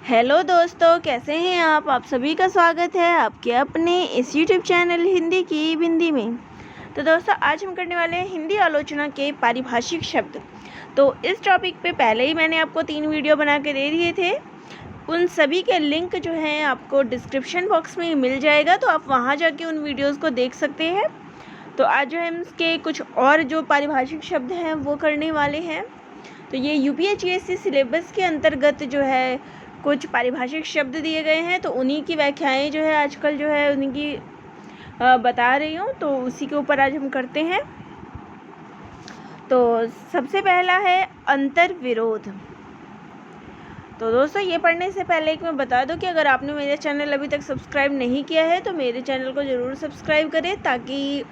Hello दोस्तों, कैसे हैं आप सभी का स्वागत है आपके अपने इस यूट्यूब चैनल हिंदी की बिंदी में। तो दोस्तों, आज हम करने वाले हैं हिंदी आलोचना के पारिभाषिक शब्द। तो इस टॉपिक पे पहले ही मैंने आपको 3 वीडियो बना के दे दिए थे। उन सभी के लिंक जो हैं आपको डिस्क्रिप्शन बॉक्स में मिल जाएगा, तो आप वहाँ जाके उन वीडियोज़ को देख सकते हैं। तो आज जो हम इसके कुछ और जो पारिभाषिक शब्द हैं वो करने वाले हैं। तो ये यूपीएससी सिलेबस के अंतर्गत जो है कुछ पारिभाषिक शब्द दिए गए हैं, तो उन्हीं की व्याख्याएं जो है आजकल जो है उन्हीं की बता रही हूँ। तो उसी के ऊपर आज हम करते हैं। तो सबसे पहला है अंतर्विरोध। तो दोस्तों, ये पढ़ने से पहले एक मैं बता दूं कि अगर आपने मेरे चैनल अभी तक सब्सक्राइब नहीं किया है तो मेरे चैनल को ज़रूर सब्सक्राइब करें, ताकि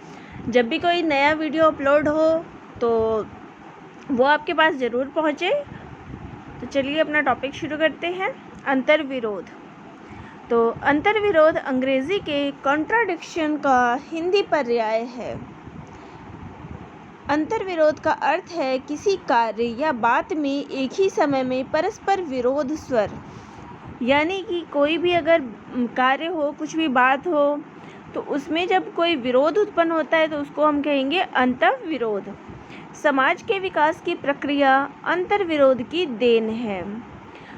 जब भी कोई नया वीडियो अपलोड हो तो वो आपके पास ज़रूर पहुँचे। तो चलिए अपना टॉपिक शुरू करते हैं। अंतर्विरोध। तो अंतर्विरोध अंग्रेजी के कॉन्ट्राडिक्शन का हिंदी पर्याय है। अंतर्विरोध का अर्थ है किसी कार्य या बात में एक ही समय में परस्पर विरोध स्वर, यानी कि कोई भी अगर कार्य हो, कुछ भी बात हो, तो उसमें जब कोई विरोध उत्पन्न होता है तो उसको हम कहेंगे अंतर्विरोध। समाज के विकास की प्रक्रिया अंतर्विरोध की देन है।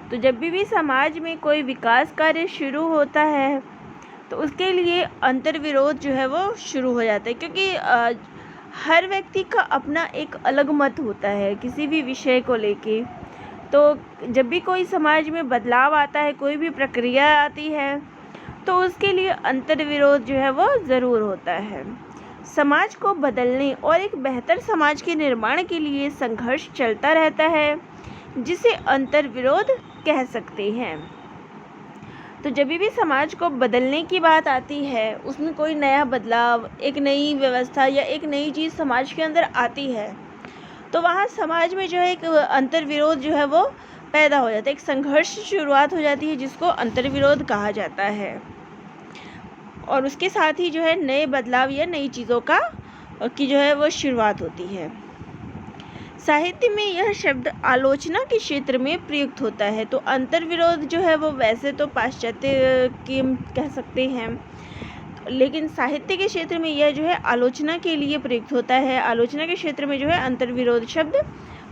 तो जब भी समाज में कोई विकास कार्य शुरू होता है तो उसके लिए अंतर्विरोध जो है वो शुरू हो जाता है, क्योंकि हर व्यक्ति का अपना एक अलग मत होता है किसी भी विषय को लेके। तो जब भी कोई समाज में बदलाव आता है, कोई भी प्रक्रिया आती है, तो उसके लिए अंतर्विरोध जो है वो ज़रूर होता है। समाज को बदलने और एक बेहतर समाज के निर्माण के लिए संघर्ष चलता रहता है, जिसे अंतर्विरोध कह सकते हैं। तो जब भी समाज को बदलने की बात आती है, उसमें कोई नया बदलाव, एक नई व्यवस्था या एक नई चीज़ समाज के अंदर आती है, तो वहाँ समाज में जो है एक अंतर्विरोध जो है वो पैदा हो जाता है, एक संघर्ष शुरुआत हो जाती है, जिसको अंतर्विरोध कहा जाता है। और उसके साथ ही जो है नए बदलाव या नई चीज़ों की जो है वो शुरुआत होती है। साहित्य में यह शब्द आलोचना के क्षेत्र में प्रयुक्त होता है। तो अंतर्विरोध जो है वो वैसे तो पाश्चात्य की हम कह सकते हैं, लेकिन साहित्य के क्षेत्र में यह जो है आलोचना के लिए प्रयुक्त होता है। आलोचना के क्षेत्र में जो है अंतर्विरोध शब्द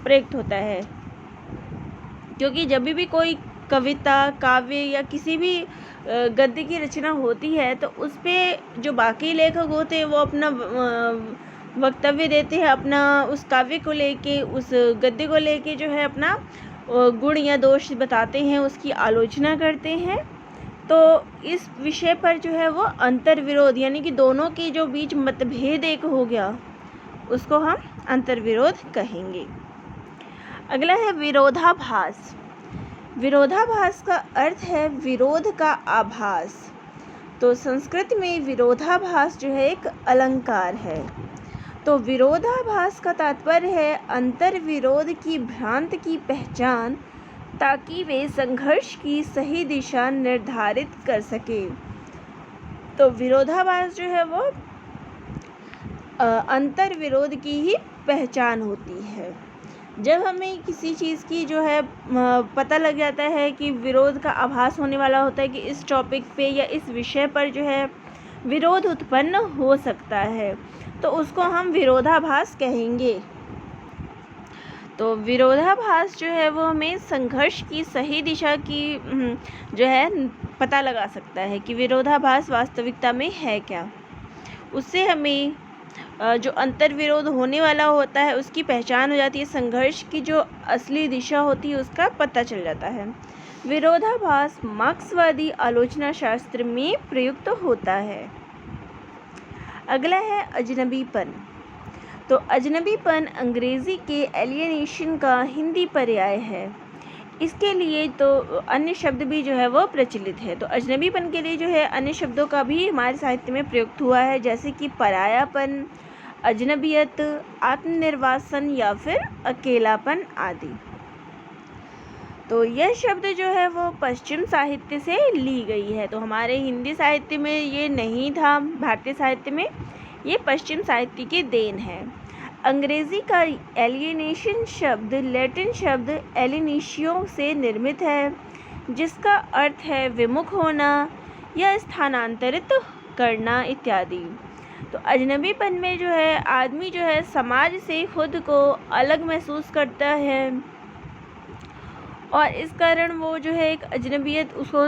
प्रयुक्त होता है, क्योंकि जब भी कोई कविता, काव्य या किसी भी गद्य की रचना होती है तो उस पर जो बाकी लेखक होते हैं वो अपना वक्तव्य देते हैं, अपना उस काव्य को लेके, उस गद्य को लेके जो है अपना गुण या दोष बताते हैं, उसकी आलोचना करते हैं। तो इस विषय पर जो है वो अंतर्विरोध, यानी कि दोनों के जो बीच मतभेद एक हो गया, उसको हम अंतर्विरोध कहेंगे। अगला है विरोधाभास। विरोधाभास का अर्थ है विरोध का आभास। तो संस्कृत में विरोधाभास जो है एक अलंकार है। तो विरोधाभास का तात्पर्य है अंतर्विरोध की भ्रांत की पहचान, ताकि वे संघर्ष की सही दिशा निर्धारित कर सके। तो विरोधाभास जो है वो अंतर्विरोध की ही पहचान होती है। जब हमें किसी चीज़ की जो है पता लग जाता है कि विरोध का आभास होने वाला होता है, कि इस टॉपिक पे या इस विषय पर जो है विरोध उत्पन्न हो सकता है, तो उसको हम विरोधाभास कहेंगे। तो विरोधाभास जो है वो हमें संघर्ष की सही दिशा की जो है पता लगा सकता है कि विरोधाभास वास्तविकता में है क्या। उससे हमें जो अंतर्विरोध होने वाला होता है उसकी पहचान हो जाती है, संघर्ष की जो असली दिशा होती है उसका पता चल जाता है। विरोधाभास मार्क्सवादी आलोचना शास्त्र में प्रयुक्त होता है। अगला है अजनबीपन। तो अजनबीपन अंग्रेजी के एलियनेशन का हिंदी पर्याय है। इसके लिए तो अन्य शब्द भी जो है वो प्रचलित है। तो अजनबीपन के लिए जो है अन्य शब्दों का भी हमारे साहित्य में प्रयुक्त हुआ है, जैसे कि परायापन, अजनबियत, आत्मनिर्वासन या फिर अकेलापन आदि। तो यह शब्द जो है वो पश्चिम साहित्य से ली गई है। तो हमारे हिंदी साहित्य में ये नहीं था, भारतीय साहित्य में ये पश्चिम साहित्य की देन है। अंग्रेजी का एलियनेशन शब्द लैटिन शब्द एलिनिशियो से निर्मित है, जिसका अर्थ है विमुख होना या स्थानांतरित करना इत्यादि। तो अजनबीपन में जो है आदमी जो है समाज से खुद को अलग महसूस करता है और इस कारण वो जो है एक अजनबियत उसको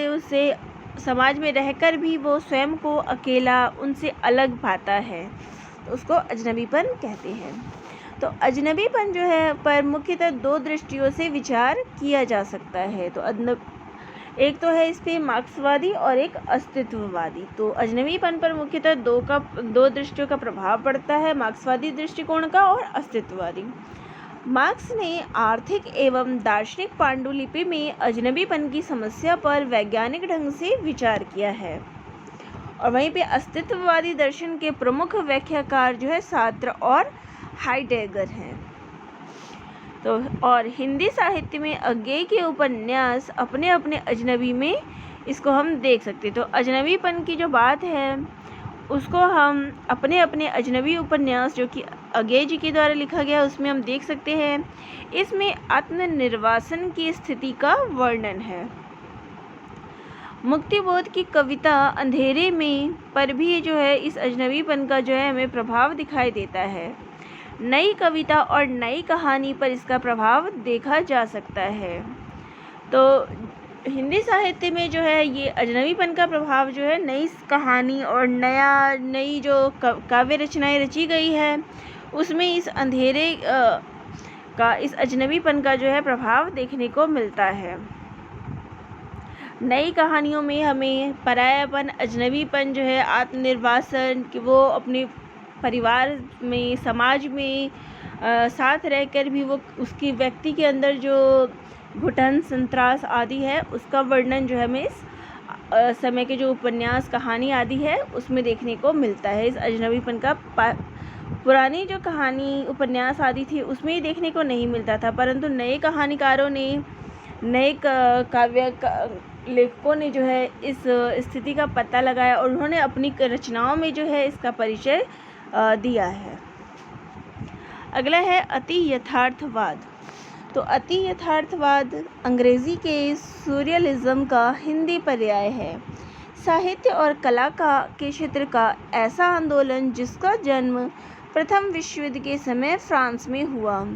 उससे समाज में रहकर भी वो स्वयं को अकेला उनसे अलग पाता है, तो उसको अजनबीपन कहते हैं। तो अजनबीपन जो है पर मुख्यतः दो दृष्टियों से विचार किया जा सकता है। तो एक तो है इस पे मार्क्सवादी और एक अस्तित्ववादी। तो अजनबीपन पर मुख्यतः दो दृष्टियों का प्रभाव पड़ता है, मार्क्सवादी दृष्टिकोण का और अस्तित्ववादी। मार्क्स ने आर्थिक एवं दार्शनिक पांडुलिपि में अजनबीपन की समस्या पर वैज्ञानिक ढंग से विचार किया है और वहीं पे अस्तित्ववादी दर्शन के प्रमुख व्याख्याकार जो है सार्त्र और हाइडेगर हैं। तो और हिंदी साहित्य में अज्ञेय के उपन्यास अपने अपने अजनबी में इसको हम देख सकते। तो अजनबीपन की जो बात है उसको हम अपने अपने अजनबी उपन्यास जो कि अज्ञेय जी के द्वारा लिखा गया उसमें हम देख सकते हैं। इसमें आत्मनिर्वासन की स्थिति का वर्णन है। मुक्तिबोध की कविता अंधेरे में पर भी जो है इस अजनबीपन का जो है हमें प्रभाव दिखाई देता है। नई कविता और नई कहानी पर इसका प्रभाव देखा जा सकता है। तो हिंदी साहित्य में जो है ये अजनबीपन का प्रभाव जो है नई कहानी और नई जो काव्य रचनाएं रची गई है उसमें इस अंधेरे का इस अजनबीपन का जो है प्रभाव देखने को मिलता है। नई कहानियों में हमें परायापन, अजनबीपन जो है, आत्मनिर्वासन कि वो अपने परिवार में, समाज में साथ रहकर भी वो उसकी व्यक्ति के अंदर जो घुटन, संत्रास आदि है उसका वर्णन जो है हमें इस समय के जो उपन्यास, कहानी आदि है उसमें देखने को मिलता है। इस अजनबीपन का पुरानी जो कहानी, उपन्यास आदि थी उसमें ही देखने को नहीं मिलता था, परंतु नए कहानीकारों ने, नए काव्य लेखकों ने जो है इस स्थिति का पता लगाया और उन्होंने अपनी रचनाओं में जो है इसका परिचय दिया है। अगला है अति यथार्थवाद। तो अति यथार्थवाद अंग्रेजी के सूर्यलिज्म का हिंदी पर्याय है। साहित्य और कला के क्षेत्र का ऐसा आंदोलन जिसका जन्म प्रथम विश्व युद्ध के समय फ्रांस में हुआ।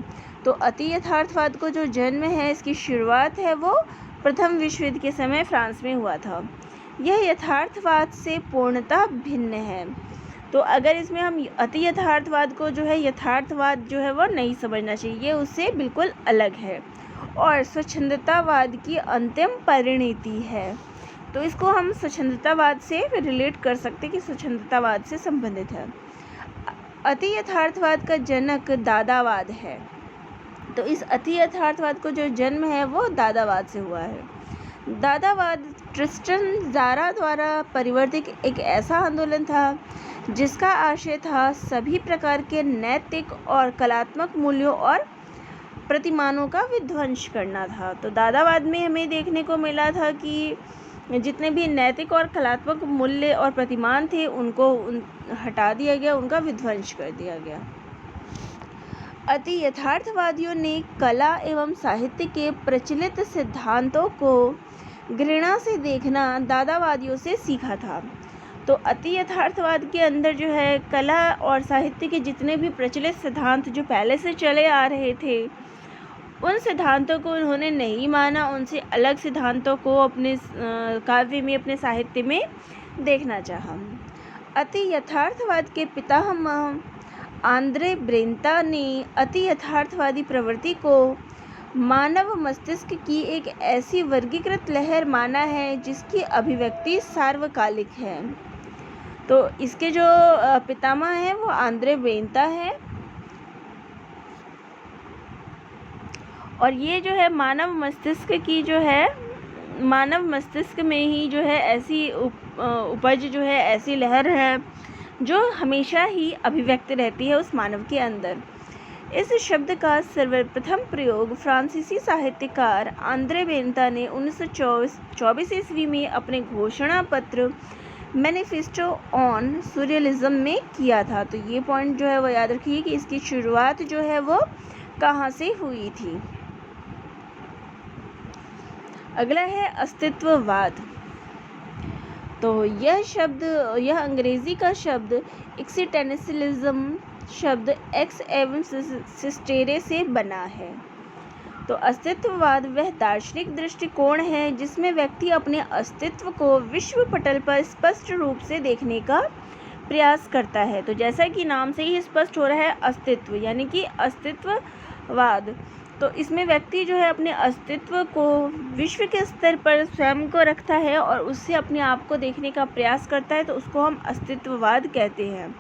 तो अति यथार्थवाद को जो जन्म है, इसकी शुरुआत है वो प्रथम विश्व युद्ध के समय फ्रांस में हुआ था। यह यथार्थवाद से पूर्णतः भिन्न है। तो अगर इसमें हम अति यथार्थवाद को जो है यथार्थवाद जो है वो नहीं समझना चाहिए, ये उससे बिल्कुल अलग है और स्वच्छंदतावाद की अंतिम परिणति है। तो इसको हम स्वच्छंदतावाद से रिलेट कर सकते हैं कि स्वच्छंदतावाद से संबंधित है। अति यथार्थवाद का जनक दादावाद है। तो इस अति यथार्थवाद को जो जन्म है वो दादावाद से हुआ है। दादावाद ट्रिस्टन ज़ारा द्वारा परिवर्तित एक ऐसा आंदोलन था जिसका आशय था सभी प्रकार के नैतिक और कलात्मक मूल्यों और प्रतिमानों का विध्वंस करना था। तो दादावाद में हमें देखने को मिला था कि जितने भी नैतिक और कलात्मक मूल्य और प्रतिमान थे उनको हटा दिया गया, उनका विध्वंस कर दिया गया। अति यथार्थवादियों ने कला एवं साहित्य के प्रचलित सिद्धांतों को घृणा से देखना दादावादियों से सीखा था। तो अति यथार्थवाद के अंदर जो है कला और साहित्य के जितने भी प्रचलित सिद्धांत जो पहले से चले आ रहे थे उन सिद्धांतों को उन्होंने नहीं माना, उनसे अलग सिद्धांतों को अपने काव्य में, अपने साहित्य में देखना चाहा। अति यथार्थवाद के पितामह आंद्रे ब्रेंता ने अति यथार्थवादी प्रवृत्ति को मानव मस्तिष्क की एक ऐसी वर्गीकृत लहर माना है जिसकी अभिव्यक्ति सार्वकालिक है। तो इसके जो पितामह हैं वो आंद्रे ब्रेंता है और ये जो है मानव मस्तिष्क में ही जो है ऐसी उपज जो है, ऐसी लहर है जो हमेशा ही अभिव्यक्त रहती है उस मानव के अंदर। इस शब्द का सर्वप्रथम प्रयोग फ्रांसीसी साहित्यकार आंद्रे ब्रेंता ने 1924 ईस्वी में अपने घोषणा पत्र मैनिफेस्टो ऑन सूर्यलिज्म में किया था। तो ये पॉइंट जो है वो याद रखिए कि इसकी शुरुआत जो है वो कहाँ से हुई थी। अगला है अस्तित्ववाद। तो यह अंग्रेजी का शब्द एक्सिस्टेंशियलिज्म शब्द एक्स एवं सिस्टेरे से बना है। तो अस्तित्ववाद वह दार्शनिक दृष्टिकोण है जिसमें व्यक्ति अपने अस्तित्व को विश्व पटल पर स्पष्ट रूप से देखने का प्रयास करता है। तो जैसा कि नाम से ही स्पष्ट हो रहा है, अस्तित्व यानी कि अस्तित्ववाद। तो इसमें व्यक्ति जो है अपने अस्तित्व को विश्व के स्तर पर स्वयं को रखता है और उससे अपने आप को देखने का प्रयास करता है, तो उसको हम अस्तित्ववाद कहते हैं।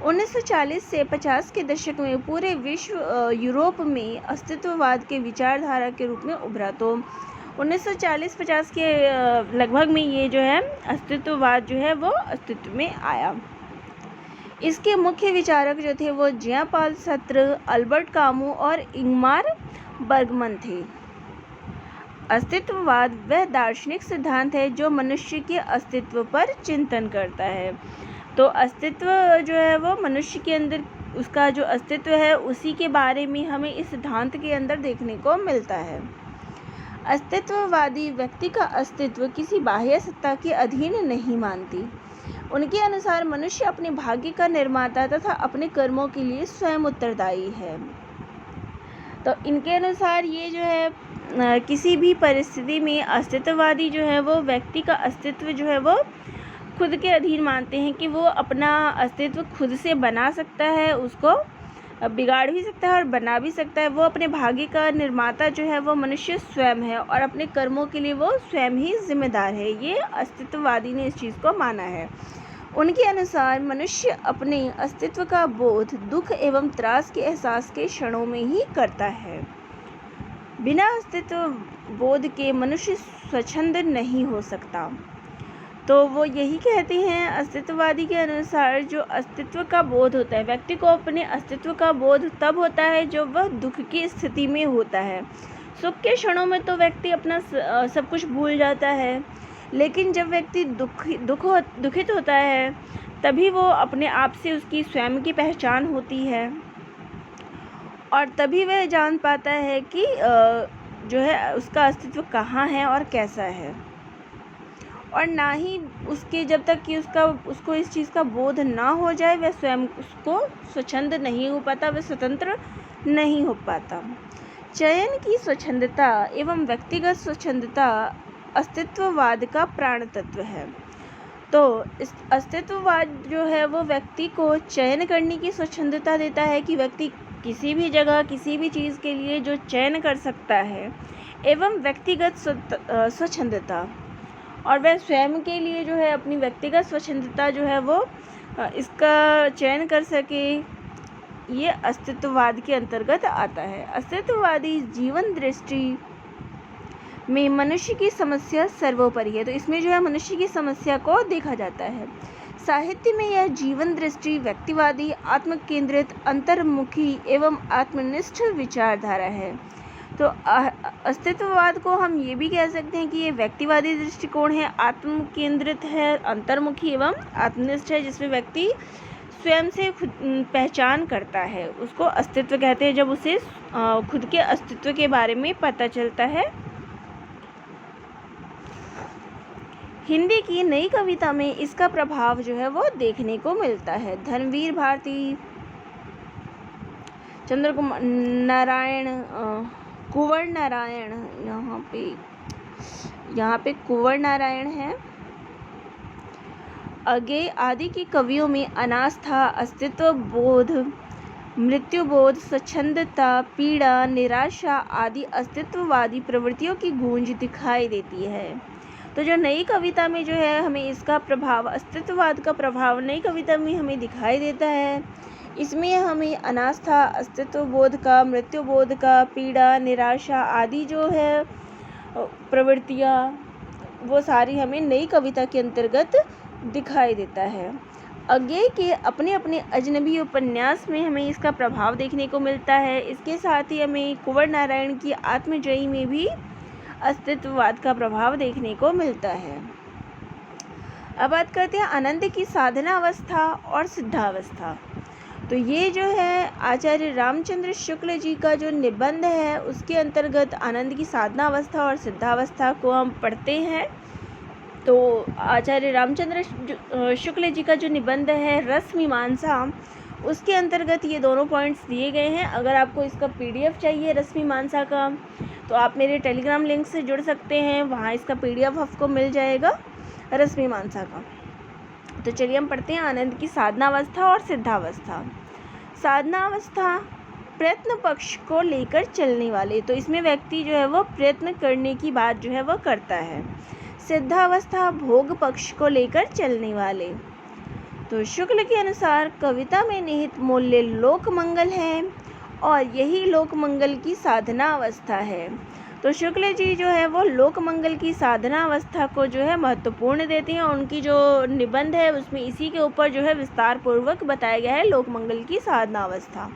1940 से 50 के दशक में पूरे विश्व यूरोप में अस्तित्ववाद के विचारधारा के रूप में उभरा। तो 1940-50 के लगभग में ये जो है अस्तित्ववाद जो है वो अस्तित्व में आया। इसके मुख्य विचारक जो थे वो जेan पाल सार्त्र, अल्बर्ट कामू और इंगमार बर्गमन थे। अस्तित्ववाद वह दार्शनिक सिद्धांत है जो मनुष्य के अस्तित्व पर चिंतन करता है। तो अस्तित्व जो है वो मनुष्य के अंदर उसका जो अस्तित्व है उसी के बारे में हमें इस सिद्धांत के अंदर देखने को मिलता है। अस्तित्ववादी व्यक्ति का अस्तित्व किसी बाह्य सत्ता के अधीन नहीं मानती। उनके अनुसार मनुष्य अपने भाग्य का निर्माता तथा अपने कर्मों के लिए स्वयं उत्तरदायी है। तो इनके अनुसार ये जो है किसी भी परिस्थिति में अस्तित्ववादी जो है वो व्यक्ति का अस्तित्व जो है वो खुद के अधीन मानते हैं कि वो अपना अस्तित्व खुद से बना सकता है, उसको बिगाड़ भी सकता है और बना भी सकता है। वो अपने भाग्य का निर्माता जो है वो मनुष्य स्वयं है और अपने कर्मों के लिए वो स्वयं ही जिम्मेदार है। ये अस्तित्ववादी ने इस चीज़ को माना है। उनके अनुसार मनुष्य अपने अस्तित्व का बोध दुख एवं त्रास के एहसास के क्षणों में ही करता है। बिना अस्तित्व बोध के मनुष्य स्वच्छंद नहीं हो सकता। तो वो यही कहते हैं, अस्तित्ववादी के अनुसार जो अस्तित्व का बोध होता है, व्यक्ति को अपने अस्तित्व का बोध तब होता है जब वह दुख की स्थिति में होता है। सुख के क्षणों में तो व्यक्ति अपना सब कुछ भूल जाता है, लेकिन जब व्यक्ति दुखित होता है तभी वो अपने आप से उसकी स्वयं की पहचान होती है और तभी वह जान पाता है कि जो है उसका अस्तित्व कहाँ है और कैसा है। और ना ही उसके जब तक कि उसको इस चीज़ का बोध ना हो जाए वह स्वयं उसको स्वच्छंद नहीं हो पाता, वह स्वतंत्र नहीं हो पाता। चयन की स्वच्छंदता एवं व्यक्तिगत स्वच्छंदता अस्तित्ववाद का प्राण तत्व है। तो इस अस्तित्ववाद जो है वो व्यक्ति को चयन करने की स्वच्छंदता देता है कि व्यक्ति किसी भी जगह किसी भी चीज़ के लिए जो चयन कर सकता है, एवं व्यक्तिगत स्वच्छंदता, और वह स्वयं के लिए जो है अपनी व्यक्तिगत स्वच्छंदता जो है वो इसका चयन कर सके, ये अस्तित्ववाद के अंतर्गत आता है। अस्तित्ववादी जीवन दृष्टि में मनुष्य की समस्या सर्वोपरि है। तो इसमें जो है मनुष्य की समस्या को देखा जाता है। साहित्य में यह जीवन दृष्टि व्यक्तिवादी, आत्मकेंद्रित, अंतर्मुखी एवं आत्मनिष्ठ विचारधारा है। तो अस्तित्ववाद को हम ये भी कह सकते हैं कि ये व्यक्तिवादी दृष्टिकोण है, आत्मकेंद्रित है, अंतर्मुखी एवं आत्मनिष्ठ है, जिसमें व्यक्ति स्वयं से खुद पहचान करता है, उसको अस्तित्व कहते हैं जब उसे खुद के अस्तित्व के बारे में पता चलता है। हिंदी की नई कविता में इसका प्रभाव जो है वो देखने को मिलता है। धर्मवीर भारती, चंद्रकुमार नारायण, कुंवर नारायण, यहाँ पे कुंवर नारायण है। अज्ञेय आदि के कवियों में अनास्था, अस्तित्व बोध, मृत्यु बोध, स्वच्छंदता, पीड़ा, निराशा आदि अस्तित्ववादी प्रवृत्तियों की गूंज दिखाई देती है। तो जो नई कविता में जो है हमें इसका प्रभाव, अस्तित्ववाद का प्रभाव नई कविता में हमें दिखाई देता है। इसमें हमें अनास्था, अस्तित्व बोध का, मृत्यु बोध का, पीड़ा, निराशा आदि जो है प्रवृत्तियाँ वो सारी हमें नई कविता के अंतर्गत दिखाई देता है। अज्ञेय के अपने अपने अजनबी उपन्यास में हमें इसका प्रभाव देखने को मिलता है। इसके साथ ही हमें कुंवर नारायण की आत्मजयी में भी अस्तित्ववाद का प्रभाव देखने को मिलता है। अब बात करते हैं आनंद की साधना अवस्था और सिद्धावस्था। तो ये जो है आचार्य रामचंद्र शुक्ल जी का जो निबंध है उसके अंतर्गत आनंद की साधनावस्था और सिद्धावस्था को हम पढ़ते हैं। तो आचार्य रामचंद्र शुक्ल जी का जो निबंध है रस मीमांसा, उसके अंतर्गत ये दोनों पॉइंट्स दिए गए हैं। अगर आपको इसका PDF चाहिए रस मीमांसा का, तो आप मेरे टेलीग्राम लिंक से जुड़ सकते हैं, वहाँ इसका PDF आपको मिल जाएगा रस मीमांसा का। तो चलिए हम पढ़ते हैं आनंद की साधनावस्था और सिद्धावस्था। साधनावस्था प्रयत्न पक्ष को लेकर चलने वाले, तो इसमें व्यक्ति जो है वो प्रयत्न करने की बात जो है वो करता है। सिद्धावस्था भोग पक्ष को लेकर चलने वाले। तो शुक्ल के अनुसार कविता में निहित मूल्य लोक मंगल है और यही लोक मंगल की साधना अवस्था है। तो शुक्ल जी जो है वो लोक मंगल की साधना अवस्था को जो है महत्वपूर्ण देते हैं। उनकी जो निबंध है उसमें इसी के ऊपर जो है विस्तार पूर्वक बताया गया है लोक मंगल की साधना अवस्था।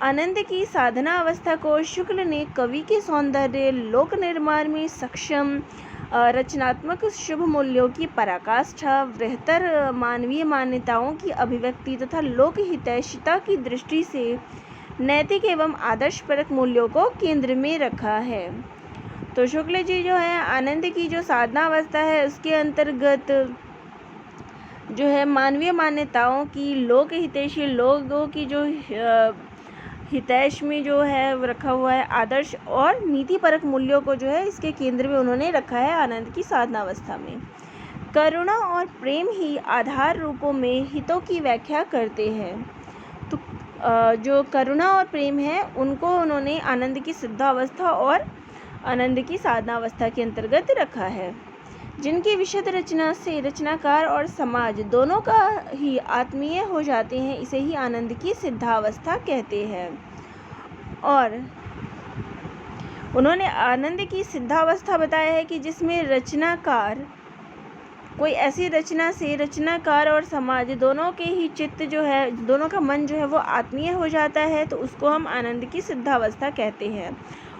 आनंद की साधना अवस्था को शुक्ल ने कवि के सौंदर्य, लोक निर्माण में सक्षम, रचनात्मक शुभ मूल्यों की पराकाष्ठा, बेहतर मानवीय मान्यताओं की अभिव्यक्ति तथा लोक हितैषिता की दृष्टि से नैतिक एवं आदर्शपरक मूल्यों को केंद्र में रखा है। तो शुक्ल जी जो है आनंद की जो साधना अवस्था है उसके अंतर्गत जो है मानवीय मान्यताओं की, लोक हितैषी लोगों की जो हितैष में जो है रखा हुआ है आदर्श और नीतिपरक मूल्यों को जो है इसके केंद्र में उन्होंने रखा है आनंद की साधना अवस्था में। करुणा और प्रेम ही आधार रूपों में हितों की व्याख्या करते हैं। तो जो करुणा और प्रेम है उनको उन्होंने आनंद की सिद्धावस्था और आनंद की साधना अवस्था के अंतर्गत रखा है, जिनकी विशद रचना से रचनाकार और समाज दोनों का ही आत्मीय हो जाते हैं। इसे ही आनंद की सिद्धावस्था कहते हैं। और उन्होंने आनंद की सिद्धावस्था बताया है कि जिसमें रचनाकार, कोई ऐसी रचना से रचनाकार और समाज दोनों के ही चित्त जो है, दोनों का मन जो है वो आत्मीय हो जाता है, तो उसको हम आनंद की सिद्धावस्था कहते हैं।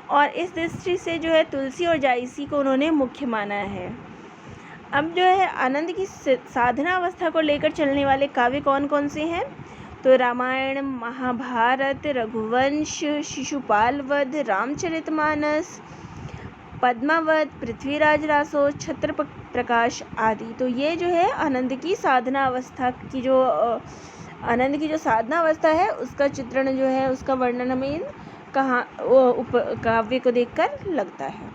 और इस दृष्टि से जो है तुलसी और जायसी को उन्होंने मुख्य माना है। अब जो है आनंद की साधना अवस्था को लेकर चलने वाले काव्य कौन कौन से हैं? तो रामायण, महाभारत, रघुवंश, शिशुपाल वध, रामचरितमानस, पद्मावत, पृथ्वीराज रासो, छत्र प्रकाश आदि। तो ये जो है आनंद की साधना अवस्था की जो आनंद की जो साधना अवस्था है उसका चित्रण जो है, उसका वर्णन हमें काव्य को देखकर लगता है।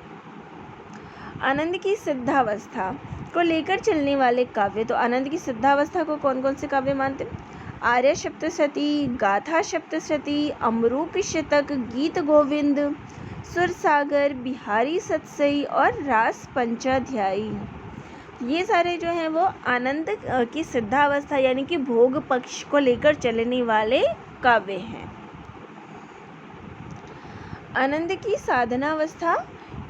आनंद की सिद्धावस्था को लेकर चलने वाले काव्य, तो आनंद की सिद्धावस्था को कौन कौन से काव्य मानते हैं? आर्य सप्तशती, गाथा सप्तशती, अमरूप शतक, गीत गोविंद, सुरसागर, बिहारी सतसई और रास पंचाध्यायी। ये सारे जो हैं वो आनंद की सिद्धावस्था यानी कि भोग पक्ष को लेकर चलने वाले काव्य हैं। आनंद की साधनावस्था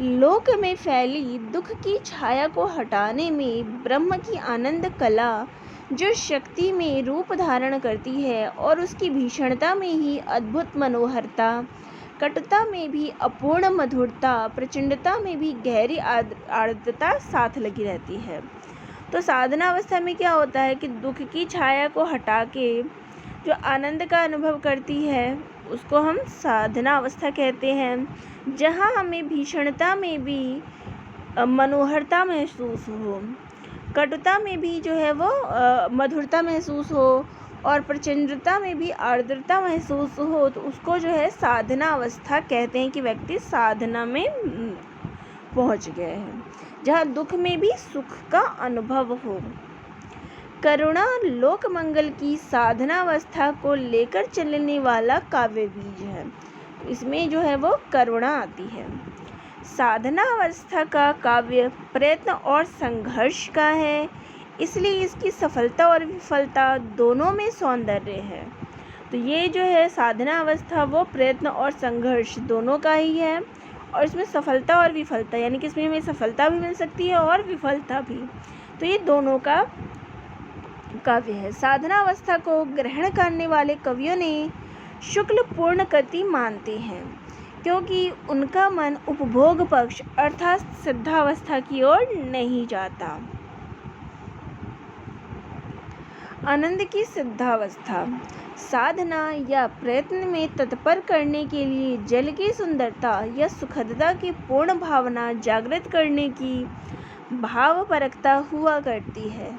लोक में फैली दुख की छाया को हटाने में ब्रह्म की आनंद कला जो शक्ति में रूप धारण करती है और उसकी भीषणता में ही अद्भुत मनोहरता, कटुता में भी अपूर्ण मधुरता, प्रचंडता में भी गहरी आर्द्रता साथ लगी रहती है। तो साधना अवस्था में क्या होता है कि दुख की छाया को हटा के जो आनंद का अनुभव करती है उसको हम साधना अवस्था कहते हैं, जहाँ हमें भीषणता में भी मनोहरता महसूस हो, कटुता में भी जो है वो मधुरता महसूस हो और प्रचंडता में भी आर्द्रता महसूस हो, तो उसको जो है साधना अवस्था कहते हैं कि व्यक्ति साधना में पहुंच गए हैं, जहाँ दुख में भी सुख का अनुभव हो। करुणा लोक मंगल की साधना अवस्था को लेकर चलने वाला काव्य बीज है। इसमें जो है वो करुणा आती है। साधना अवस्था का काव्य प्रयत्न और संघर्ष का है, इसलिए इसकी सफलता और विफलता दोनों में सौंदर्य है। तो ये जो है साधना अवस्था वो प्रयत्न और संघर्ष दोनों का ही है, और इसमें सफलता और विफलता यानी कि इसमें हमें सफलता भी मिल सकती है और विफलता भी, तो ये दोनों का काव्य है। साधना अवस्था को ग्रहण करने वाले कवियों ने शुक्ल पूर्ण गति मानते हैं, क्योंकि उनका मन उपभोग पक्ष अर्थात सिद्धावस्था की ओर नहीं जाता। आनंद की सिद्धावस्था साधना या प्रयत्न में तत्पर करने के लिए जल की सुंदरता या सुखदता की पूर्ण भावना जागृत करने की भावपरकता हुआ करती है।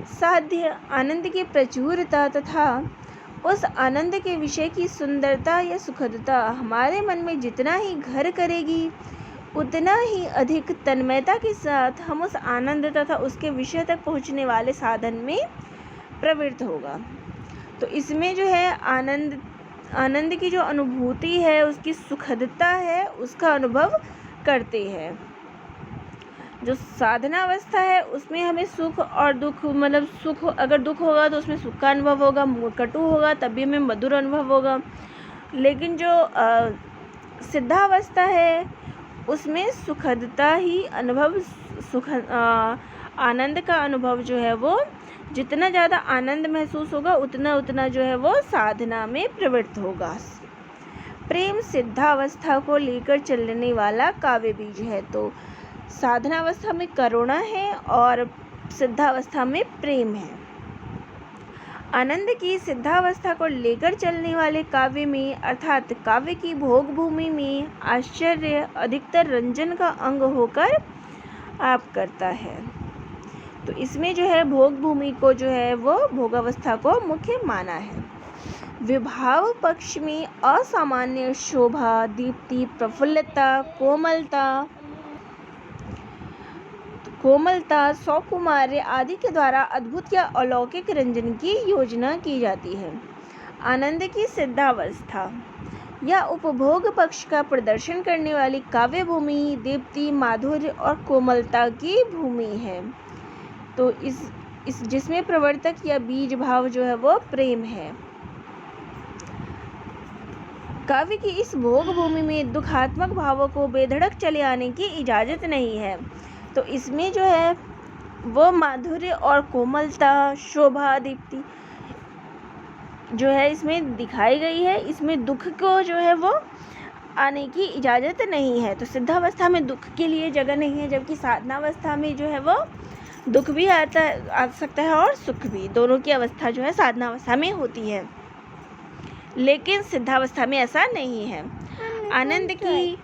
साध्य आनंद की प्रचुरता तथा उस आनंद के विषय की सुंदरता या सुखदता हमारे मन में जितना ही घर करेगी, उतना ही अधिक तन्मयता के साथ हम उस आनंद तथा उसके विषय तक पहुँचने वाले साधन में प्रवृत्त होगा। तो इसमें जो है आनंद की जो अनुभूति है, उसकी सुखदता है, उसका अनुभव करते हैं। जो साधना अवस्था है उसमें हमें सुख और दुख, मतलब सुख अगर दुख होगा तो उसमें सुख का अनुभव होगा, कटु होगा तब भी हमें मधुर अनुभव होगा। लेकिन जो सिद्धावस्था है उसमें सुखदता ही अनुभव, आनंद का अनुभव जो है वो जितना ज़्यादा आनंद महसूस होगा उतना जो है वो साधना में प्रवृत्त होगा। प्रेम सिद्धावस्था को लेकर चलने वाला काव्य बीज है। तो साधनावस्था में करुणा है और सिद्धावस्था में प्रेम है। आनंद की सिद्धावस्था को लेकर चलने वाले काव्य में अर्थात काव्य की भोग भूमि में आश्चर्य अधिकतर रंजन का अंग होकर आप करता है। तो इसमें जो है भोग भूमि को जो है वो भोगावस्था को मुख्य माना है। विभाव पक्ष में असामान्य शोभा, दीप्ति, प्रफुल्लता, कोमलता, सौकुमार्य आदि के द्वारा अद्भुत या अलौकिक रंजन की योजना की जाती है। आनंद की सिद्धावस्था या उपभोग पक्ष का प्रदर्शन करने वाली काव्य भूमि दीप्ति, माधुर्य और कोमलता की भूमि है। तो इस जिसमें प्रवर्तक या बीज भाव जो है वो प्रेम है। काव्य की इस भोग भूमि में दुखात्मक भावों को बेधड़क चले आने की इजाज़त नहीं है। तो इसमें जो है वो माधुर्य और कोमलता, शोभा, दीप्ति जो है इसमें दिखाई गई है। इसमें दुख को जो है वो आने की इजाज़त नहीं है। तो सिद्धावस्था में दुख के लिए जगह नहीं है, जबकि साधनावस्था में जो है वो दुख भी आ सकता है और सुख भी, दोनों की अवस्था जो है साधनावस्था में होती है, लेकिन सिद्धावस्था में ऐसा नहीं है। आनंद की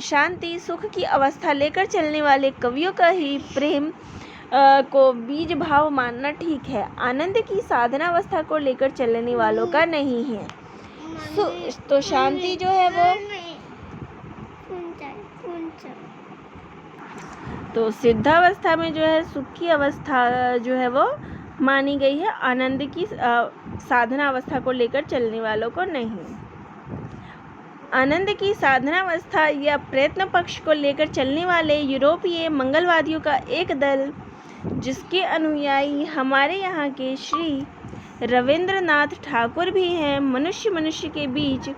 शांति सुख की अवस्था लेकर चलने वाले कवियों का ही प्रेम को बीज भाव मानना ठीक है, आनंद की साधनावस्था को लेकर चलने वालों का नहीं है। तो शांति जो है वो, तो सिद्धावस्था में जो है सुख की अवस्था जो है वो मानी गई है, आनंद की साधना अवस्था को लेकर चलने वालों को नहीं। आनंद की साधनावस्था या प्रयत्न पक्ष को लेकर चलने वाले यूरोपीय मंगलवादियों का एक दल, जिसके अनुयायी हमारे यहाँ के श्री रविंद्रनाथ ठाकुर भी हैं, मनुष्य के बीच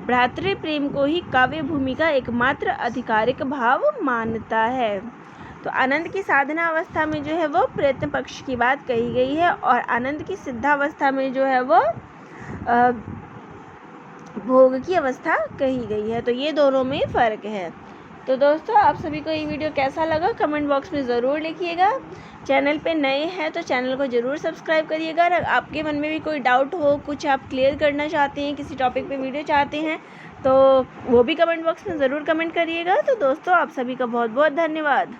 भ्रातृ प्रेम को ही काव्य भूमि का एकमात्र आधिकारिक भाव मानता है। तो आनंद की साधना अवस्था में जो है वो प्रयत्न पक्ष की बात कही गई है और आनंद की सिद्धावस्था में जो है वो भोग की अवस्था कही गई है। तो ये दोनों में फ़र्क है। तो दोस्तों, आप सभी को ये वीडियो कैसा लगा कमेंट बॉक्स में ज़रूर लिखिएगा। चैनल पे नए हैं तो चैनल को ज़रूर सब्सक्राइब करिएगा। अगर आपके मन में भी कोई डाउट हो, कुछ आप क्लियर करना चाहते हैं, किसी टॉपिक पे वीडियो चाहते हैं, तो वो भी कमेंट बॉक्स में ज़रूर कमेंट करिएगा। तो दोस्तों, आप सभी का बहुत बहुत धन्यवाद।